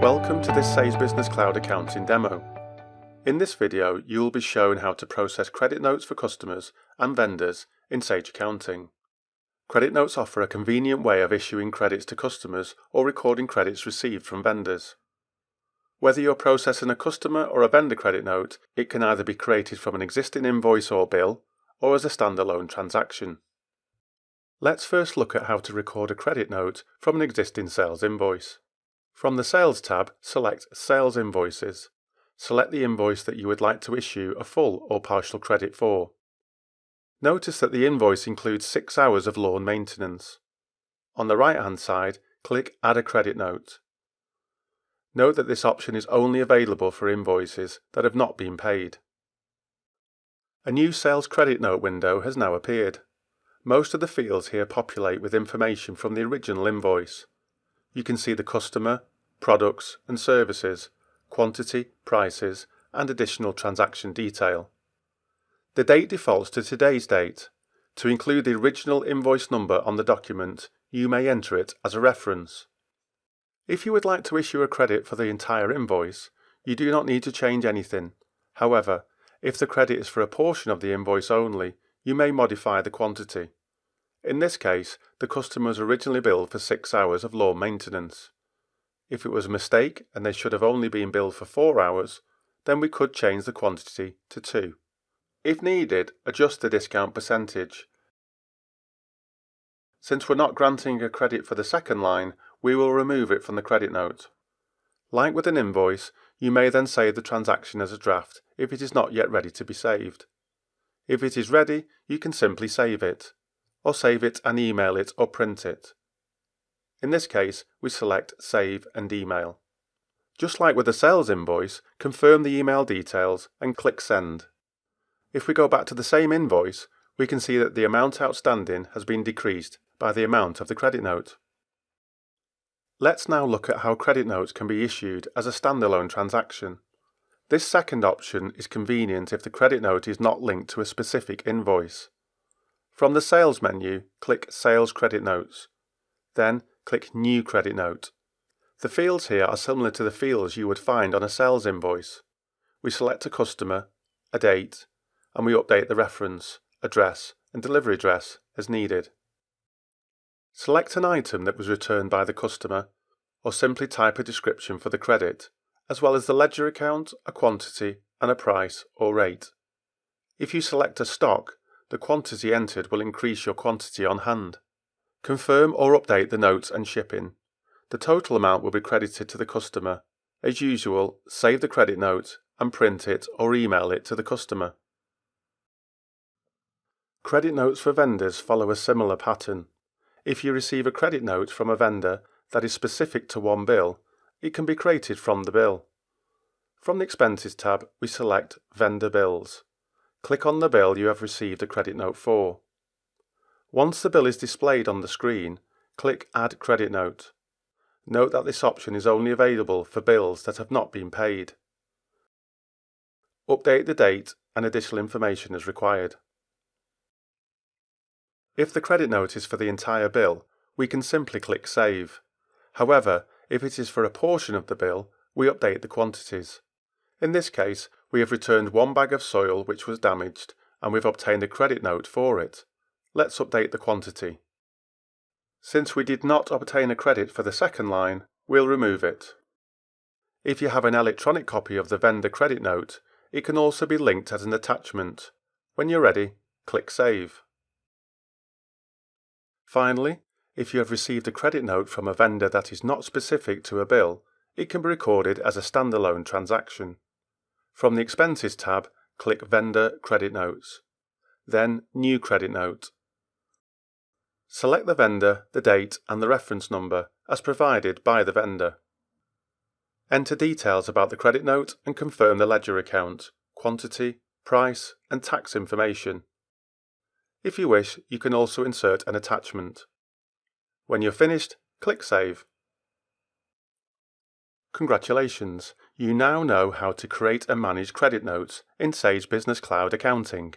Welcome to this Sage Business Cloud accounting demo. In this video, you will be shown how to process credit notes for customers and vendors in Sage Accounting. Credit notes offer a convenient way of issuing credits to customers or recording credits received from vendors. Whether you're processing a customer or a vendor credit note, it can either be created from an existing invoice or bill, or as a standalone transaction. Let's first look at how to record a credit note from an existing sales invoice. From the Sales tab, select Sales Invoices. Select the invoice that you would like to issue a full or partial credit for. Notice that the invoice includes 6 hours of lawn maintenance. On the right-hand side, click Add a Credit Note. Note that this option is only available for invoices that have not been paid. A new Sales Credit Note window has now appeared. Most of the fields here populate with information from the original invoice. You can see the customer, products and services, quantity, prices, and additional transaction detail. The date defaults to today's date. To include the original invoice number on the document, you may enter it as a reference. If you would like to issue a credit for the entire invoice, you do not need to change anything. However, if the credit is for a portion of the invoice only, you may modify the quantity. In this case, the customer was originally billed for 6 hours of lawn maintenance. If it was a mistake and they should have only been billed for 4 hours, then we could change the quantity to 2. If needed, adjust the discount percentage. Since we're not granting a credit for the second line, we will remove it from the credit note. Like with an invoice, you may then save the transaction as a draft if it is not yet ready to be saved. If it is ready, you can simply save it, or save it and email it or print it. In this case, we select Save and Email. Just like with a sales invoice, confirm the email details and click Send. If we go back to the same invoice, we can see that the amount outstanding has been decreased by the amount of the credit note. Let's now look at how credit notes can be issued as a standalone transaction. This second option is convenient if the credit note is not linked to a specific invoice. From the Sales menu, click Sales Credit Notes. Then click New Credit Note. The fields here are similar to the fields you would find on a sales invoice. We select a customer, a date, and we update the reference, address, and delivery address as needed. Select an item that was returned by the customer, or simply type a description for the credit, as well as the ledger account, a quantity, and a price or rate. If you select a stock, the quantity entered will increase your quantity on hand. Confirm or update the notes and shipping. The total amount will be credited to the customer. As usual, save the credit note and print it or email it to the customer. Credit notes for vendors follow a similar pattern. If you receive a credit note from a vendor that is specific to one bill, it can be created from the bill. From the Expenses tab, we select Vendor Bills. Click on the bill you have received a credit note for. Once the bill is displayed on the screen, click Add Credit Note. Note that this option is only available for bills that have not been paid. Update the date and additional information as required. If the credit note is for the entire bill, we can simply click Save. However, if it is for a portion of the bill, we update the quantities. In this case, we have returned 1 bag of soil which was damaged, and we've obtained a credit note for it. Let's update the quantity. Since we did not obtain a credit for the second line, we'll remove it. If you have an electronic copy of the vendor credit note, it can also be linked as an attachment. When you're ready, click Save. Finally, if you have received a credit note from a vendor that is not specific to a bill, it can be recorded as a standalone transaction. From the Expenses tab, click Vendor Credit Notes. Then New Credit Note. Select the vendor, the date and the reference number as provided by the vendor. Enter details about the credit note and confirm the ledger account, quantity, price and tax information. If you wish, you can also insert an attachment. When you're finished, click Save. Congratulations! You now know how to create and manage credit notes in Sage Business Cloud Accounting.